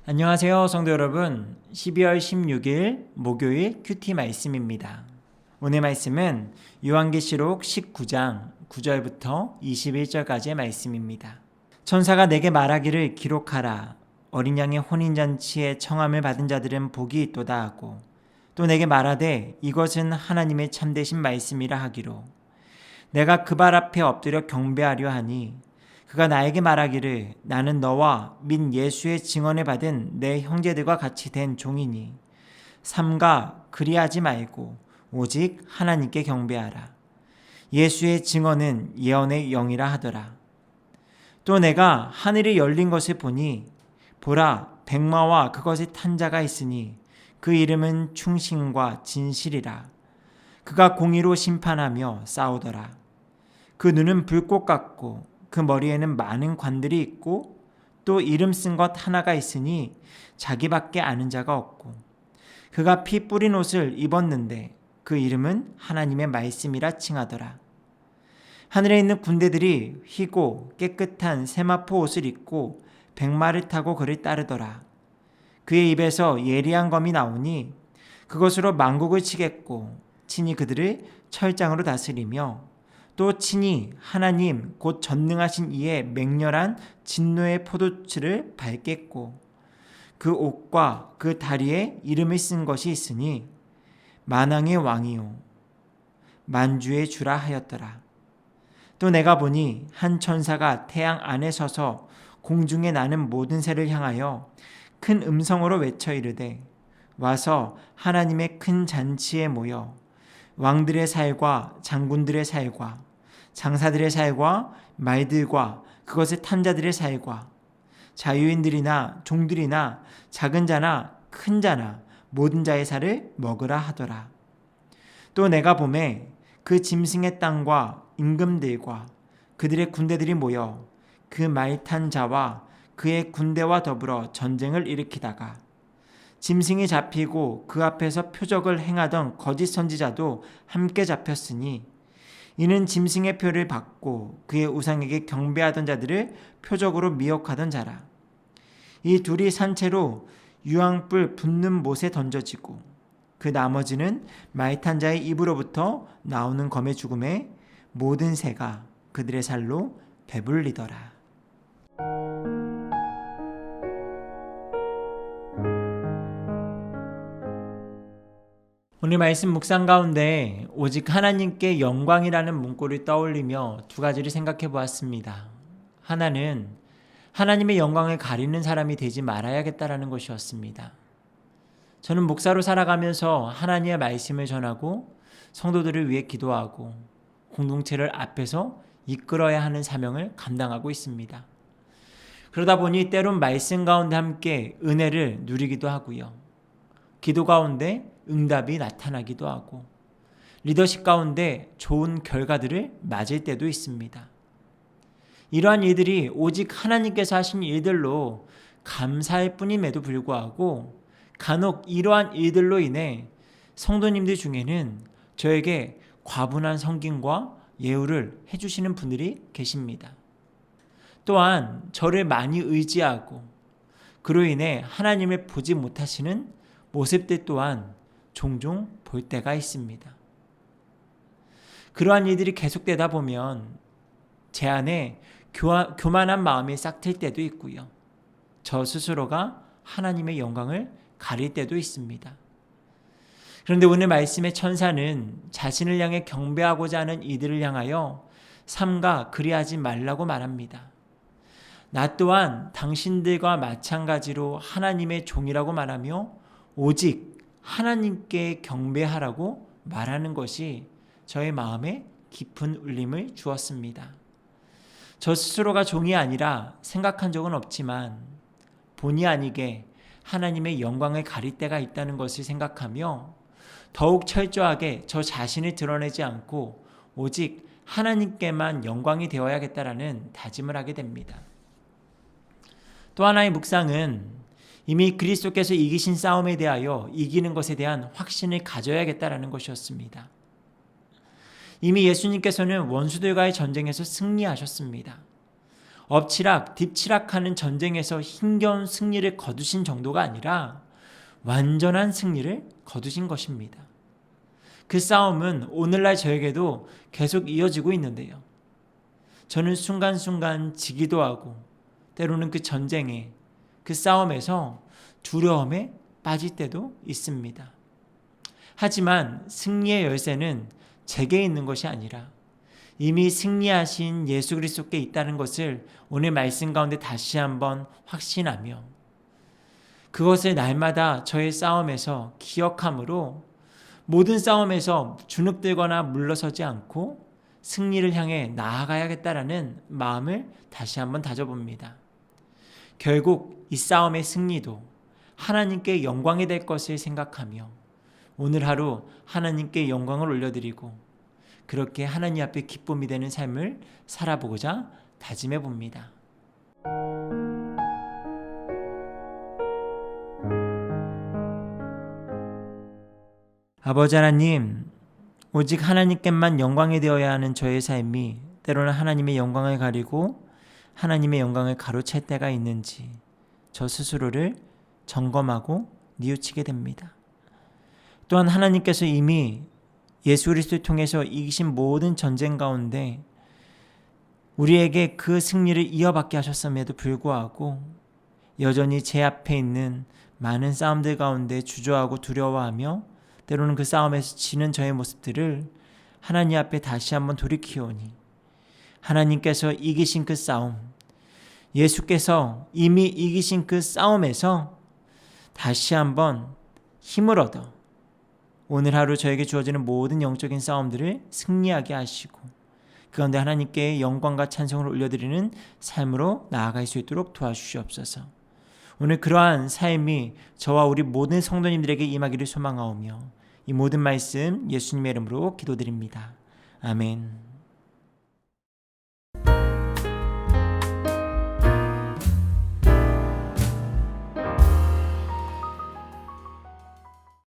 안녕하세요, 성도 여러분. 12월 16일 목요일 큐티 말씀입니다. 오늘 말씀은 요한계시록 19장 9절부터 21절까지의 말씀입니다. 천사가 내게 말하기를 기록하라. 어린 양의 혼인잔치에 청함을 받은 자들은 복이 있도다 하고, 또 내게 말하되 이것은 하나님의 참되신 말씀이라 하기로, 내가 그 발 앞에 엎드려 경배하려 하니 그가 나에게 말하기를 나는 너와 민 예수의 증언을 받은 내 형제들과 같이 된 종이니 삼가 그리하지 말고 오직 하나님께 경배하라. 예수의 증언은 예언의 영이라 하더라. 또 내가 하늘이 열린 것을 보니 보라 백마와 그것에 탄 자가 있으니 그 이름은 충신과 진실이라. 그가 공의로 심판하며 싸우더라. 그 눈은 불꽃 같고 그 머리에는 많은 관들이 있고 또 이름 쓴 것 하나가 있으니 자기밖에 아는 자가 없고, 그가 피 뿌린 옷을 입었는데 그 이름은 하나님의 말씀이라 칭하더라. 하늘에 있는 군대들이 희고 깨끗한 세마포 옷을 입고 백마를 타고 그를 따르더라. 그의 입에서 예리한 검이 나오니 그것으로 만국을 치겠고 친히 그들을 철장으로 다스리며, 또 친히 하나님 곧 전능하신 이의 맹렬한 진노의 포도주를 밟겠고, 그 옷과 그 다리에 이름을 쓴 것이 있으니 만왕의 왕이요 만주의 주라 하였더라. 또 내가 보니 한 천사가 태양 안에 서서 공중에 나는 모든 새를 향하여 큰 음성으로 외쳐 이르되, 와서 하나님의 큰 잔치에 모여 왕들의 살과 장군들의 살과 장사들의 살과 말들과 그것을 탄 자들의 살과 자유인들이나 종들이나 작은 자나 큰 자나 모든 자의 살을 먹으라 하더라. 또 내가 보매 그 짐승의 땅과 임금들과 그들의 군대들이 모여 그 말 탄 자와 그의 군대와 더불어 전쟁을 일으키다가, 짐승이 잡히고 그 앞에서 표적을 행하던 거짓 선지자도 함께 잡혔으니 이는 짐승의 표를 받고 그의 우상에게 경배하던 자들을 표적으로 미혹하던 자라. 이 둘이 산채로 유황불 붙는 못에 던져지고 그 나머지는 말 탄 자의 입으로부터 나오는 검의 죽음에 모든 새가 그들의 살로 배불리더라. 오늘 말씀 묵상 가운데 오직 하나님께 영광이라는 문구를 떠올리며 두 가지를 생각해 보았습니다. 하나는 하나님의 영광을 가리는 사람이 되지 말아야겠다라는 것이었습니다. 저는 목사로 살아가면서 하나님의 말씀을 전하고 성도들을 위해 기도하고 공동체를 앞에서 이끌어야 하는 사명을 감당하고 있습니다. 그러다 보니 때론 말씀 가운데 함께 은혜를 누리기도 하고요. 기도 가운데 응답이 나타나기도 하고, 리더십 가운데 좋은 결과들을 맞을 때도 있습니다. 이러한 일들이 오직 하나님께서 하신 일들로 감사할 뿐임에도 불구하고 간혹 이러한 일들로 인해 성도님들 중에는 저에게 과분한 섬김과 예우를 해주시는 분들이 계십니다. 또한 저를 많이 의지하고 그로 인해 하나님을 보지 못하시는 모습들 또한 종종 볼 때가 있습니다. 그러한 일들이 계속되다 보면 제 안에 교만한 마음이 싹틀 때도 있고요. 저 스스로가 하나님의 영광을 가릴 때도 있습니다. 그런데 오늘 말씀의 천사는 자신을 향해 경배하고자 하는 이들을 향하여 삼가 그리하지 말라고 말합니다. 나 또한 당신들과 마찬가지로 하나님의 종이라고 말하며 오직 하나님께 경배하라고 말하는 것이 저의 마음에 깊은 울림을 주었습니다. 저 스스로가 종이 아니라 생각한 적은 없지만 본의 아니게 하나님의 영광을 가릴 때가 있다는 것을 생각하며 더욱 철저하게 저 자신을 드러내지 않고 오직 하나님께만 영광이 되어야겠다라는 다짐을 하게 됩니다. 또 하나의 묵상은 이미 그리스도께서 이기신 싸움에 대하여 이기는 것에 대한 확신을 가져야겠다라는 것이었습니다. 이미 예수님께서는 원수들과의 전쟁에서 승리하셨습니다. 엎치락 뒤치락하는 전쟁에서 힘겨운 승리를 거두신 정도가 아니라 완전한 승리를 거두신 것입니다. 그 싸움은 오늘날 저에게도 계속 이어지고 있는데요. 저는 순간순간 지기도 하고 때로는 그 전쟁에, 그 싸움에서 두려움에 빠질 때도 있습니다. 하지만 승리의 열쇠는 제게 있는 것이 아니라 이미 승리하신 예수 그리스도께 있다는 것을 오늘 말씀 가운데 다시 한번 확신하며 그것을 날마다 저의 싸움에서 기억함으로 모든 싸움에서 주눅들거나 물러서지 않고 승리를 향해 나아가야겠다라는 마음을 다시 한번 다져봅니다. 결국 이 싸움의 승리도 하나님께 영광이 될 것을 생각하며 오늘 하루 하나님께 영광을 올려드리고 그렇게 하나님 앞에 기쁨이 되는 삶을 살아보고자 다짐해 봅니다. 아버지 하나님, 오직 하나님께만 영광이 되어야 하는 저의 삶이 때로는 하나님의 영광을 가리고 하나님의 영광을 가로챌 때가 있는지 저 스스로를 점검하고 뉘우치게 됩니다. 또한 하나님께서 이미 예수 그리스도를 통해서 이기신 모든 전쟁 가운데 우리에게 그 승리를 이어받게 하셨음에도 불구하고 여전히 제 앞에 있는 많은 싸움들 가운데 주저하고 두려워하며 때로는 그 싸움에서 지는 저의 모습들을 하나님 앞에 다시 한번 돌이키오니 하나님께서 이기신 그 싸움, 예수께서 이미 이기신 그 싸움에서 다시 한번 힘을 얻어 오늘 하루 저에게 주어지는 모든 영적인 싸움들을 승리하게 하시고 그 가운데 하나님께 영광과 찬송을 올려드리는 삶으로 나아갈 수 있도록 도와주시옵소서. 오늘 그러한 삶이 저와 우리 모든 성도님들에게 임하기를 소망하오며 이 모든 말씀 예수님의 이름으로 기도드립니다. 아멘.